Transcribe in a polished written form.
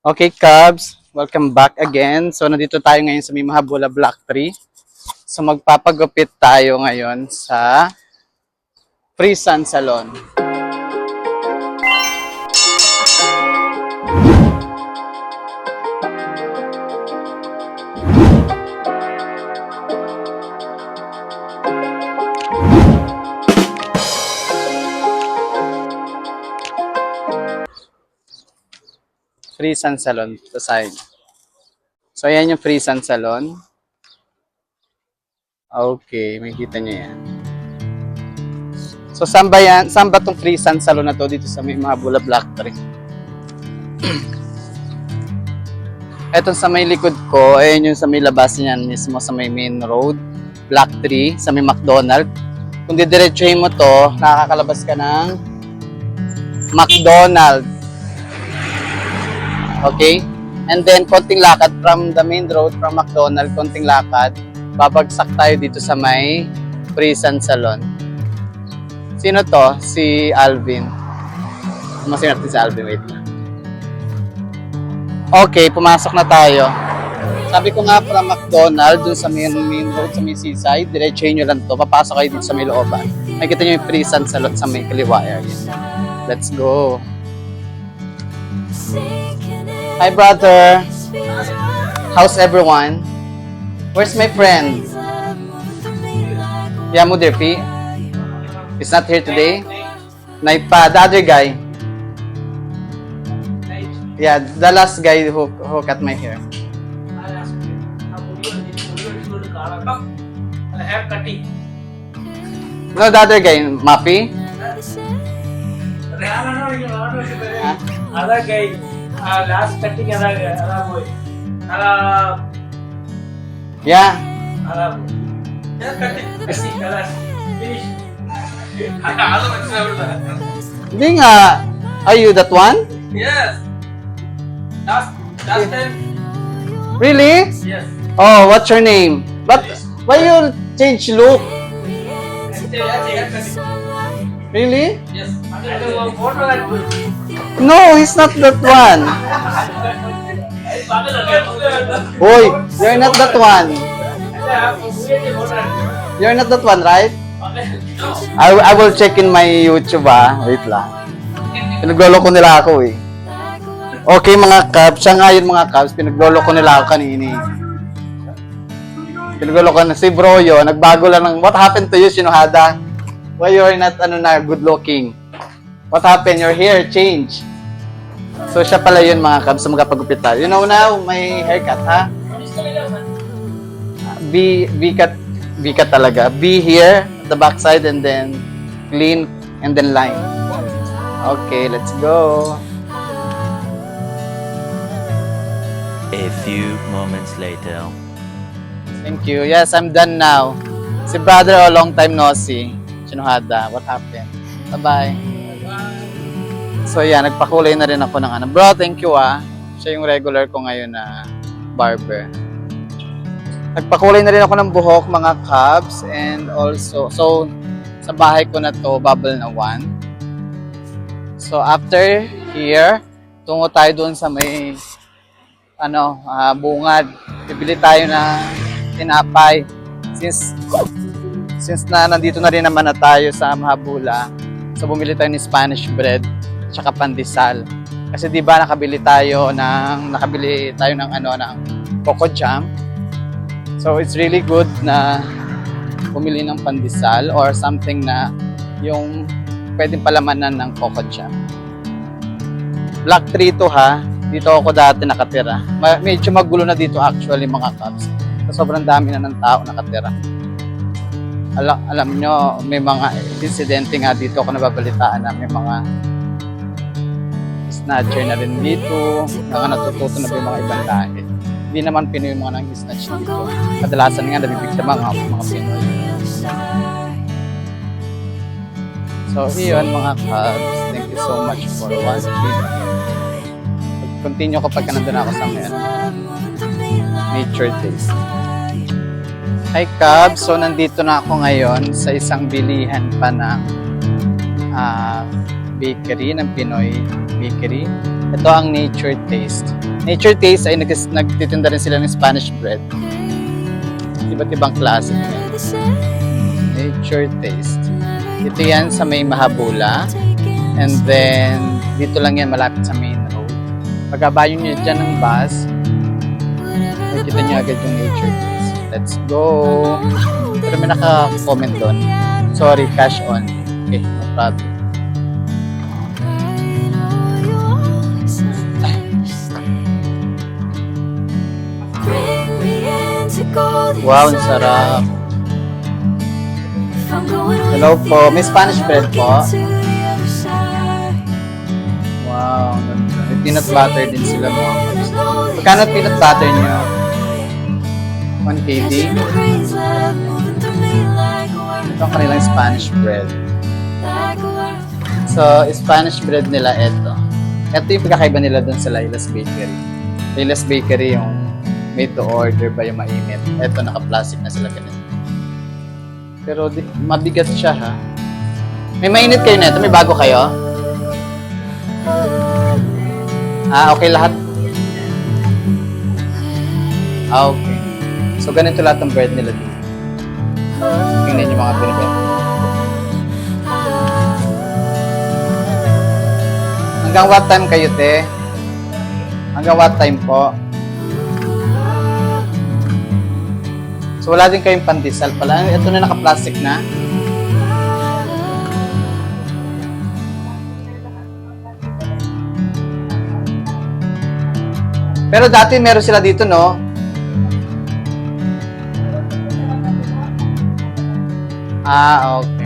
Okay, Cubs, welcome back again. So, nandito tayo ngayon sa may Mahabula Block 3. So, magpapagupit tayo ngayon sa Free Sun Salon. Free Sun Salon sa side. So, ayan yung Free Sun Salon. Okay, makikita nyo yan. So, saan ba yan? Saan ba itong Free Sun Salon na to? Dito sa may Mahabula Block 3. Etong sa may likod ko, ayan yung sa may labas niyan mismo sa may main road. Block 3, sa may McDonald. Kung didiretsuhin mo to, nakakalabas ka ng McDonald. Okay? And then, konting lakad from the main road, from McDonald, konting lakad, babagsak tayo dito sa may Free Sun Salon. Sino to? Si Alvin. Masin natin si Alvin, wait lang. Okay, pumasok na tayo. Sabi ko nga from McDonald, dun sa main road, sa may seaside, diretsuhin nyo lang to, papasok kayo dito sa may looban. Makikita nyo yung Free Sun Salon sa may kaliwa area. Let's go! Hi, brother. How's everyone? Where's my friend? Yeah, Mudirpi. He's not here today. Naipa, the other guy. Yeah, the last guy who cut my hair. No, the other guy, Mapi. Other guy, last cutting boy. Yeah. Finish. Hindi nga. Are you that one? Yes. Last time. Really? Yes. Oh, what's your name? But why you change look? Really? Yes. Photo that good. No, he's not that one. Boy, you're not that one. You're not that one, right? I will check in my YouTube Wait lang. Pinagloloko nila ako eh. Okay mga Cubs, siya nga yun mga Cubs, pinagloloko nila ako kanini. Pinagloloko na si Broyo, nagbago lang ng, what happened to you, Shinohada? Why you're not good looking? What happened? Your hair changed. So siya pala yun mga Cubs, magpagupit tayo. You know now, my haircut, ha? B cut talaga. B here, at the back side, and then clean, and then line. Okay, let's go. A few moments later. Thank you. Yes, I'm done now. Si brother, long time no see. Shinohada, what happened? Bye-bye. So yeah, nagpakulay na rin ako ng ano. Bro, thank you Siya yung regular ko ngayon na barber. Nagpakulay na rin ako ng buhok mga Cubs, and also, so sa bahay ko na to, bubble na 1. So after here, tungo tayo doon sa may bungad. Bibili tayo na tinapay. Since na nandito na rin naman na tayo sa Mahabula, so bumili tayo ng Spanish bread tsaka pandesal. Kasi 'di ba nakabili tayo ng ng coco jam. So it's really good na bumili ng pandesal or something na yung pwedeng palamanan ng coco jam. Block 3 to Dito ako dati nakatira. Medyo magulo na dito actually mga Cubs. Sobrang dami na ng tao nakatira. Alam nyo, may mga insidente nga dito ako nababalitaan na may mga snatcher na rin dito, mga natututo na yung mga ibang lahi. Hindi naman Pinoy yung mga nang-snatch dito. Kadalasan nga nabibigtama mga Pinoy. So, yun mga Cubs. Thank you so much for watching. Continue kapag nandun ako sa Nature Days. Hi Cubs, so nandito na ako ngayon sa isang bilihan pa ng bakery ng Pinoy Bakery. Ito ang Nature Taste. Nature Taste ay nagtitinda rin sila ng Spanish bread. Iba't ibang klase. Nature Taste. Ito yan sa may Mahabula. And then, dito lang yan malapit sa main road. Pagkabayo nyo dyan ng bus, nakikita nyo agad yung Nature Taste. Let's go! Pero may naka-comment doon. Sorry, cash on. Okay, no problem. Wow, ang sarap. Hello po. May Spanish bread po. Wow. May peanut butter din sila mo. Magkano peanut butter niyo? 1 kg? Ito ang kanilang Spanish bread. So, Spanish bread nila ito. Ito yung pagkakaiba nila dun sa Lilas Bakery. Lilas Bakery yung made to order ba yung mainit. Ito, naka-plastic na sila ganito. Pero mabigat siya ha. May mainit kayo na ito? May bago kayo? Okay lahat? Okay. So, ganito lahat ng bread nila dito. Tingnan yung mga binibenta. Hanggang what time kayo, te? Hanggang what time po? So, wala din kayong pandesal pala. Ito na naka-plastic na. Pero dati meron sila dito, no? Okay.